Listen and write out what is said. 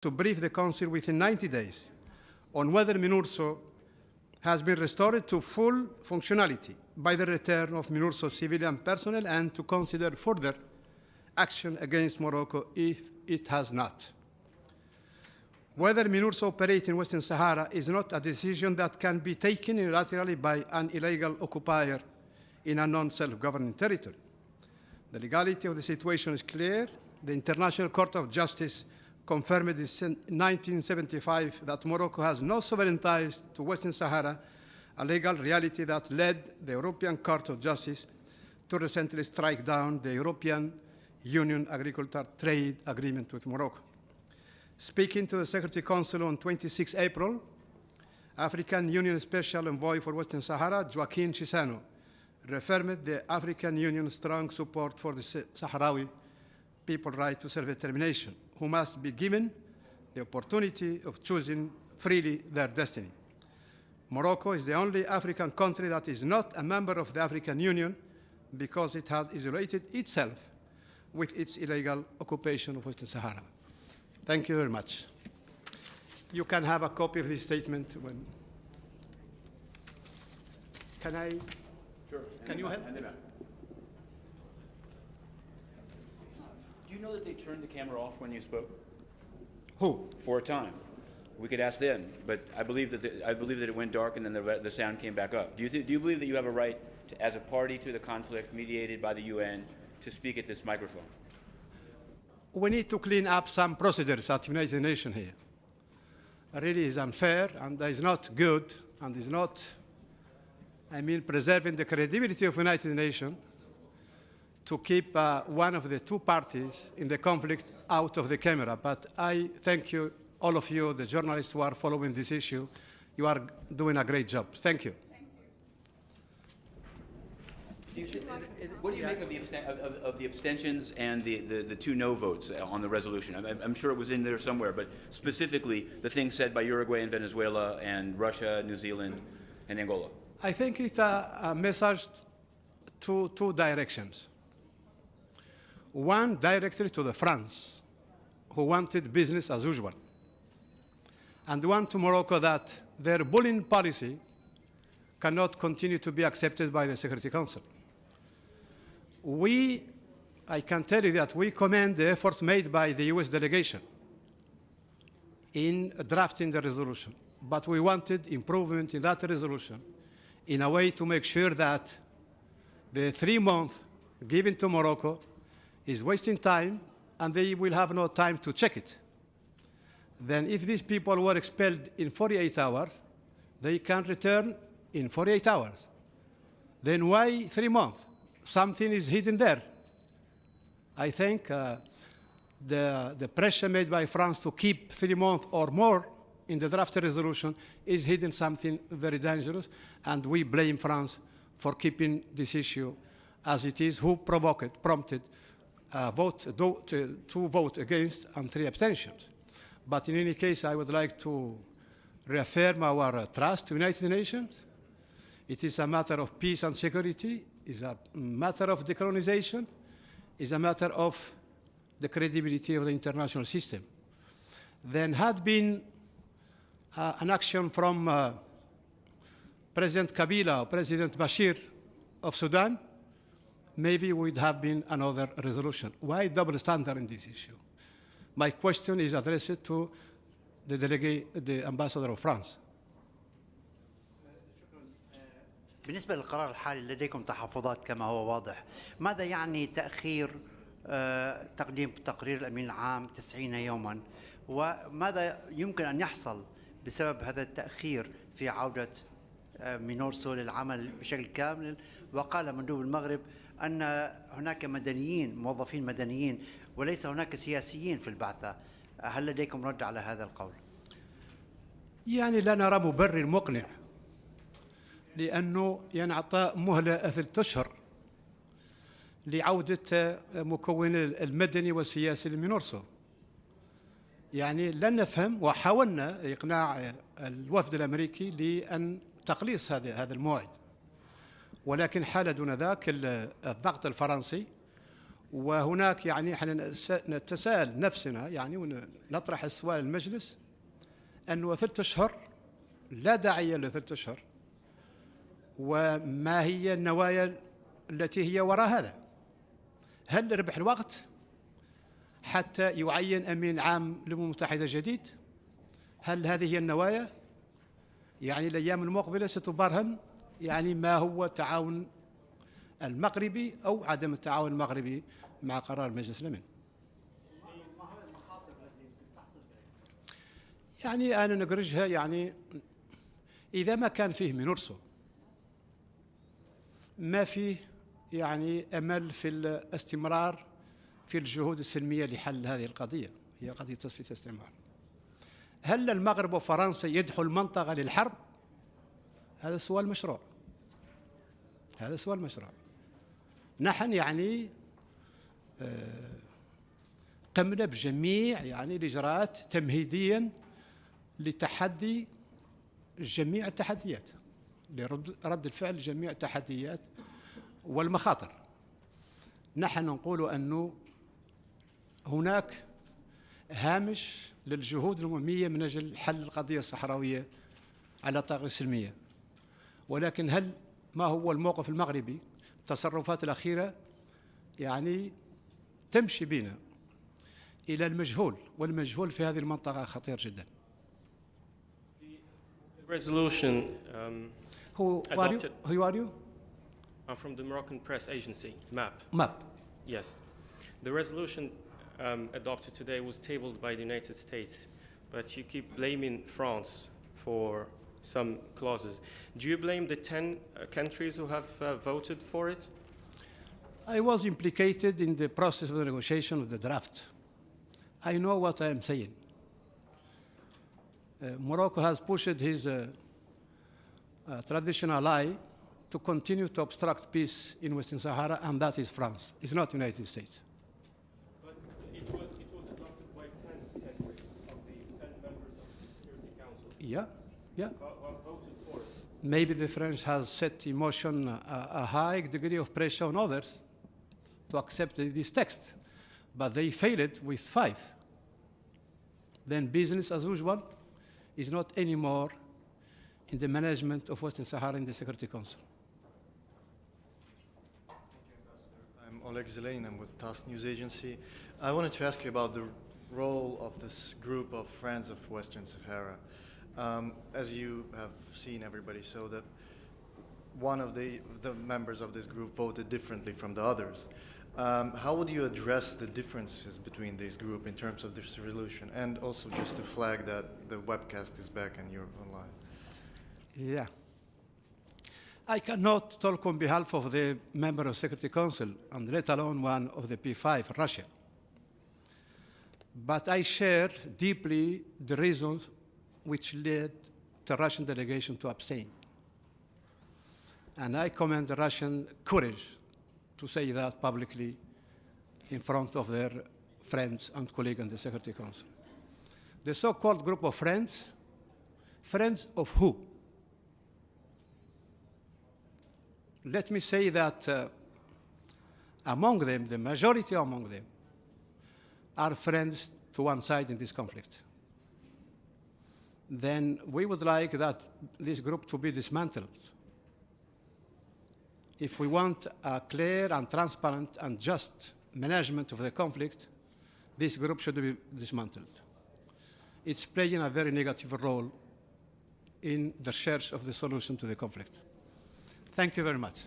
to brief the Council within 90 days on whether MINURSO has been restored to full functionality by the return of MINURSO civilian personnel and to consider further action against Morocco if it has not. Whether MINURSO operates in Western Sahara is not a decision that can be taken unilaterally by an illegal occupier in a non-self-governing territory. The legality of the situation is clear. The International Court of Justice confirmed in 1975 that Morocco has no sovereign ties to Western Sahara, a legal reality that led the European Court of Justice to recently strike down the European Union Agricultural Trade Agreement with Morocco. Speaking to the Security Council on 26 April, African Union Special Envoy for Western Sahara, Joaquin Chissano, reaffirmed the African Union's strong support for the Sahrawi people's right to self-determination, who must be given the opportunity of choosing freely their destiny. Morocco is the only African country that is not a member of the African Union because it has isolated itself with its illegal occupation of Western Sahara. Thank you very much. You can have a copy of this statement when... Can I... Sure. Can you help? Do you know that they turned the camera off when you spoke? Who? For a time. We could ask them, but I believe that it went dark and then the sound came back up. Do you believe that you have a right to, as a party to the conflict mediated by the UN, to speak at this microphone? We need to clean up some procedures at United Nations here. It really is unfair and is not good and is not, preserving the credibility of United Nations to keep one of the two parties in the conflict out of the camera. But I thank you, all of you, the journalists who are following this issue. You are doing a great job. Thank you. What do you make of the abstentions and the two no votes on the resolution? I'm sure it was in there somewhere, but specifically the things said by Uruguay and Venezuela and Russia, New Zealand, and Angola? I think it's a message to two directions. One directly to the France, who wanted business as usual, and one to Morocco that their bullying policy cannot continue to be accepted by the Security Council. I can tell you that we commend the efforts made by the US delegation in drafting the resolution, but we wanted improvement in that resolution in a way to make sure that the 3 months given to Morocco is wasting time and they will have no time to check it. Then if these people were expelled in 48 hours, they can return in 48 hours. Then why 3 months? Something is hidden there. I think the pressure made by France to keep 3 months or more in the drafted resolution is hidden something very dangerous, and we blame France for keeping this issue as it is, who prompted to vote against and 3 abstentions. But in any case, I would like to reaffirm our trust to United Nations. It is a matter of peace and security. It's a matter of decolonization. It's a matter of the credibility of the international system. Then had been an action from President Kabila or President Bashir of Sudan, maybe would have been another resolution. Why double standard in this issue? My question is addressed to the ambassador of France. بالنسبة للقرار الحالي لديكم تحفظات كما هو واضح. ماذا يعني تأخير تقديم تقرير الأمين العام 90 يوما؟ وماذا يمكن أن يحصل بسبب هذا التأخير في عودة مينورسو للعمل بشكل كامل؟ وقال مندوب المغرب أن هناك مدنيين، موظفين مدنيين، وليس هناك سياسيين في البعثة. هل لديكم رد على هذا القول؟ يعني لا نرى مبرر مقنع لأنه ينعطى مهلة 3 أشهر لعودة مكون المدني والسياسي لمينورسو. يعني لن نفهم، وحاولنا إقناع الوفد الأمريكي لأن تقليص هذا الموعد، ولكن حال دون ذاك الضغط الفرنسي وهناك يعني احنا نتساءل نفسنا يعني ونطرح السؤال المجلس أنه 3 أشهر لا داعي ل3 أشهر، وما هي النوايا التي هي وراء هذا؟ هل ربح الوقت حتى يعين أمين عام للأمم المتحدة جديد؟ هل هذه هي النوايا؟ يعني الأيام المقبلة ستبرهن يعني ما هو التعاون المغربي أو عدم التعاون المغربي مع قرار مجلس الأمن. يعني أنا نقرجها يعني إذا ما كان فيه من نرسو ما فيه يعني أمل في الاستمرار في الجهود السلمية لحل هذه القضية، هي قضية تصفية الاستعمار. هل المغرب وفرنسا يدعو المنطقة للحرب؟ هذا سؤال مشروع، هذا سؤال مشروع. نحن يعني قمنا بجميع يعني الإجراءات تمهيديا لتحدي جميع التحديات، لرد الفعل لجميع التحديات والمخاطر. نحن نقول أنه هناك هامش للجهود الأممية من أجل حل القضية الصحراوية على طريقة سلمية، ولكن هل ما هو الموقف المغربي؟ التصرفات الأخيرة يعني تمشي بنا إلى المجهول، والمجهول في هذه المنطقة خطير جدا. Resolution adopted. Who are you? I'm from the Moroccan press agency, MAP. MAP. Yes. The resolution adopted today was tabled by the United States, but you keep blaming France for some clauses. Do you blame the 10 countries who have voted for it? I was implicated in the process of the negotiation of the draft. I know what I am saying. Morocco has pushed his traditional ally to continue to obstruct peace in Western Sahara, and that is France. It's not the United States. But it was adopted by 10 countries of the 10 members of the Security Council. Yeah, yeah. Who voted for it? Maybe the French has set in motion a high degree of pressure on others to accept this text, but they failed with 5. Then business as usual is not anymore in the management of Western Sahara in the Security Council. I'm Oleg Zelein, I'm with TASS News Agency. I wanted to ask you about the role of this group of Friends of Western Sahara. As you have seen, everybody, so that one of the members of this group voted differently from the others. How would you address the differences between this group in terms of this resolution? And also just to flag that the webcast is back and you're online. Yeah. I cannot talk on behalf of the member of Security Council, and let alone one of the P5, Russia. But I share deeply the reasons which led the Russian delegation to abstain. And I commend the Russian courage to say that publicly in front of their friends and colleagues in the Security Council. The so-called group of friends, friends of who? Let me say that among them, the majority among them, are friends to one side in this conflict. Then we would like that this group to be dismantled. If we want a clear and transparent and just management of the conflict, this group should be dismantled. It's playing a very negative role in the search of the solution to the conflict. Thank you very much.